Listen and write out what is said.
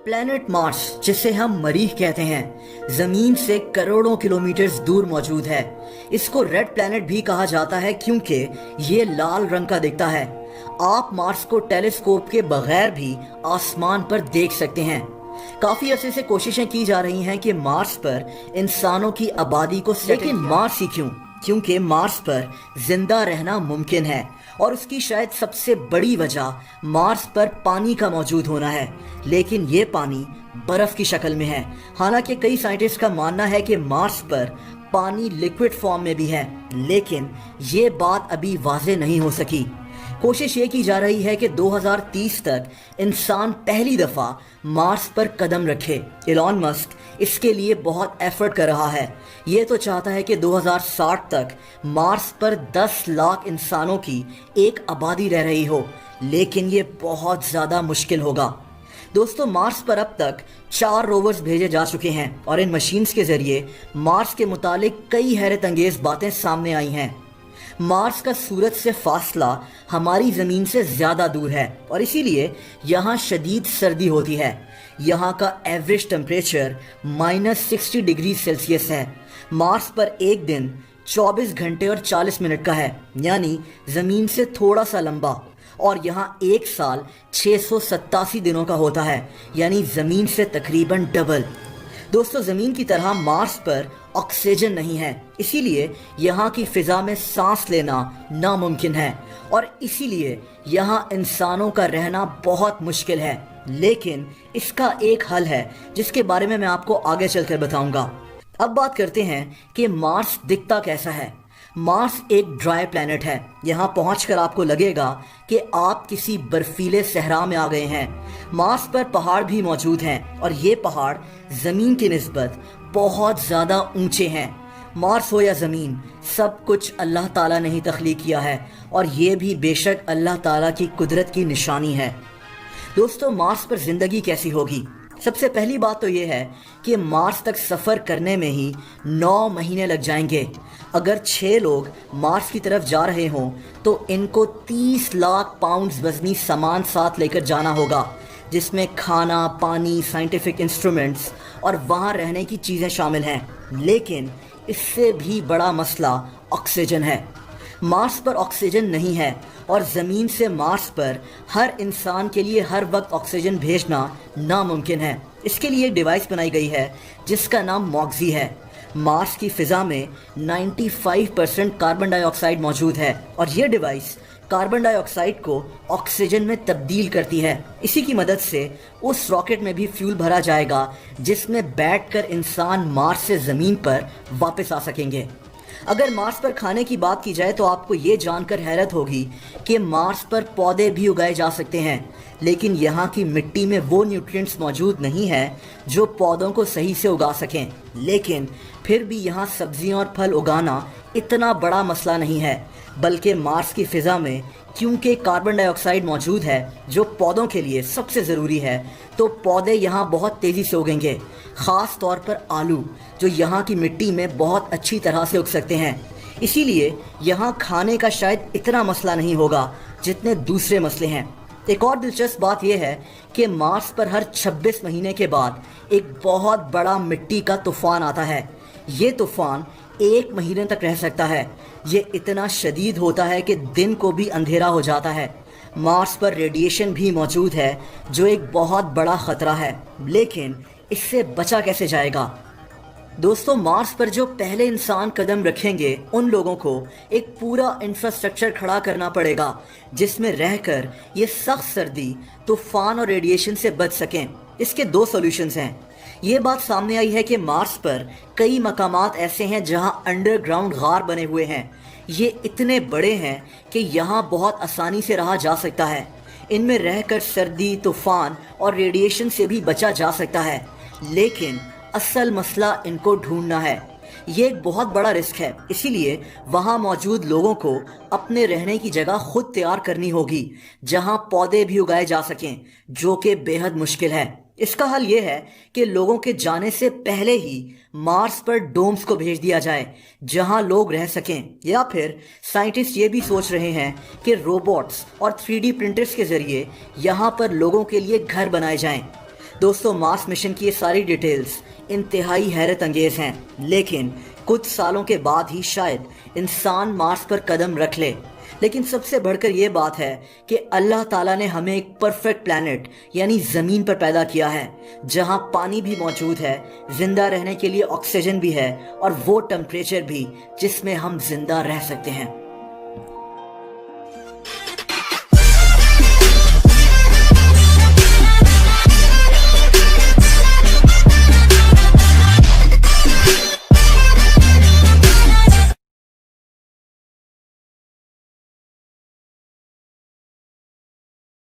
Planet Mars, जिसे हम मरीख कहते हैं, जमीन से करोड़ों किलोमीटर दूर मौजूद है। इसको रेड प्लेनेट भी कहा जाता है क्योंकि ये लाल रंग का दिखता है। आप मार्स को टेलीस्कोप के बगैर भी आसमान पर देख सकते हैं। काफी अरसे से कोशिशें की जा रही हैं कि मार्स पर इंसानों की आबादी को लेकिन मार्स ही क्यों? क्योंकि मार्स पर जिंदा रहना मुमकिन है और उसकी शायद सबसे बड़ी वजह मार्स पर पानी का मौजूद होना है। लेकिन ये पानी बर्फ की शक्ल में है। हालांकि कई साइंटिस्ट का मानना है कि मार्स पर पानी लिक्विड फॉर्म में भी है, लेकिन ये बात अभी वाज़ेह नहीं हो सकी। कोशिश ये की जा रही है कि 2030 तक इंसान पहली दफा मार्स पर कदम रखे। इलॉन मस्क इसके लिए बहुत एफर्ट कर रहा है। ये तो चाहता है कि 2060 तक मार्स पर 10 लाख इंसानों की एक आबादी रह रही हो, लेकिन ये बहुत ज़्यादा मुश्किल होगा। दोस्तों, मार्स पर अब तक 4 रोवर्स भेजे जा चुके हैं और इन मशीन्स के जरिए मार्स के मुतालिक कई हैरत अंगेज बातें सामने आई हैं। मार्स का सूरज से फासला हमारी ज़मीन से ज़्यादा दूर है और इसीलिए यहाँ शदीद सर्दी होती है। यहाँ का एवरेज टेम्परेचर -60 डिग्री सेल्सियस है। मार्स पर एक दिन 24 घंटे और 40 मिनट का है, यानी ज़मीन से थोड़ा सा लंबा। और यहाँ एक साल 687 दिनों का होता है, यानी ज़मीन से तकरीबन डबल। दोस्तों, ज़मीन की तरह मार्स पर ऑक्सीजन नहीं है, इसीलिए यहाँ की फ़िज़ा में सांस लेना नामुमकिन है और इसीलिए यहाँ इंसानों का रहना बहुत मुश्किल है। लेकिन इसका एक हल है जिसके बारे में मैं आपको आगे चलकर बताऊंगा। अब बात करते हैं कि मार्स दिखता कैसा है। मार्स एक ड्राई प्लैनेट है। यहाँ पहुँचकर आपको लगेगा कि आप किसी बर्फीले सहरा में आ गए हैं। मार्स पर पहाड़ भी मौजूद हैं और ये पहाड़ ज़मीन की निस्बत बहुत ज़्यादा ऊंचे हैं। मार्स हो या ज़मीन, सब कुछ अल्लाह ताला ने ही तख्लीक किया है और ये भी बेशक अल्लाह ताला की कुदरत की निशानी है। दोस्तों, मार्स पर ज़िंदगी कैसी होगी? सबसे पहली बात तो ये है कि मार्स तक सफ़र करने में ही 9 महीने लग जाएंगे। अगर 6 लोग मार्स की तरफ जा रहे हों तो इनको 30 लाख पाउंड्स वज़नी सामान साथ लेकर जाना होगा, जिसमें खाना, पानी, साइंटिफिक इंस्ट्रूमेंट्स और वहाँ रहने की चीज़ें शामिल हैं। लेकिन इससे भी बड़ा मसला ऑक्सीजन है। मार्स पर ऑक्सीजन नहीं है और ज़मीन से मार्स पर हर इंसान के लिए हर वक्त ऑक्सीजन भेजना नामुमकिन है। इसके लिए एक डिवाइस बनाई गई है जिसका नाम मॉक्सी है। मार्स की फ़िज़ा में 95% कार्बन डाइऑक्साइड मौजूद है और ये डिवाइस कार्बन डाइऑक्साइड को ऑक्सीजन में तब्दील करती है। इसी की मदद से उस रॉकेट में भी फ्यूल भरा जाएगा जिसमें बैठकर इंसान मार्स से ज़मीन पर वापस आ सकेंगे। अगर मार्स पर खाने की बात की जाए तो आपको ये जानकर हैरत होगी कि मार्स पर पौधे भी उगाए जा सकते हैं, लेकिन यहाँ की मिट्टी में वो न्यूट्रिएंट्स मौजूद नहीं है जो पौधों को सही से उगा सकें। लेकिन फिर भी यहाँ सब्जियाँ और फल उगाना इतना बड़ा मसला नहीं है, बल्कि मार्स की फ़िज़ा में क्योंकि कार्बन डाइऑक्साइड मौजूद है जो पौधों के लिए सबसे ज़रूरी है, तो पौधे यहाँ बहुत तेज़ी से उगेंगे। ख़ास तौर पर आलू, जो यहाँ की मिट्टी में बहुत अच्छी तरह से उग सकते हैं। इसीलिए यहाँ खाने का शायद इतना मसला नहीं होगा जितने दूसरे मसले हैं। एक और दिलचस्प बात यह है कि मार्स पर हर 26 महीने के बाद एक बहुत बड़ा मिट्टी का तूफ़ान आता है। ये तूफ़ान 1 महीने तक रह सकता है। ये इतना शदीद होता है कि दिन को भी अंधेरा हो जाता है। मार्स पर रेडिएशन भी मौजूद है जो एक बहुत बड़ा ख़तरा है, लेकिन इससे बचा कैसे जाएगा? दोस्तों, मार्स पर जो पहले इंसान कदम रखेंगे उन लोगों को एक पूरा इंफ्रास्ट्रक्चर खड़ा करना पड़ेगा जिसमें रहकर ये सख्त सर्दी, तूफ़ान और रेडिएशन से बच सकें। इसके 2 सॉल्यूशंस हैं। ये बात सामने आई है कि मार्स पर कई मकामात ऐसे हैं जहां अंडरग्राउंड गार बने हुए हैं। ये इतने बड़े हैं कि यहाँ बहुत आसानी से रहा जा सकता है। इनमें रहकर सर्दी, तूफ़ान और रेडिएशन से भी बचा जा सकता है, लेकिन असल मसला इनको ढूंढना है। ये एक बहुत बड़ा रिस्क है, इसीलिए वहाँ मौजूद लोगों को अपने रहने की जगह खुद तैयार करनी होगी जहाँ पौधे भी उगाए जा सकें, जो कि बेहद मुश्किल है। इसका हल ये है कि लोगों के जाने से पहले ही मार्स पर डोम्स को भेज दिया जाए जहां लोग रह सकें, या फिर साइंटिस्ट ये भी सोच रहे हैं कि रोबोट्स और 3D प्रिंटर्स के जरिए यहां पर लोगों के लिए घर बनाए जाएं। دوستو مارس مشن کی یہ ساری ڈیٹیلز انتہائی حیرت انگیز ہیں، لیکن کچھ سالوں کے بعد ہی شاید انسان مارس پر قدم رکھ لے۔ لیکن سب سے بڑھ کر یہ بات ہے کہ اللہ تعالیٰ نے ہمیں ایک پرفیکٹ پلانٹ یعنی زمین پر پیدا کیا ہے، جہاں پانی بھی موجود ہے، زندہ رہنے کے لیے آکسیجن بھی ہے، اور وہ ٹمپریچر بھی جس میں ہم زندہ رہ سکتے ہیں۔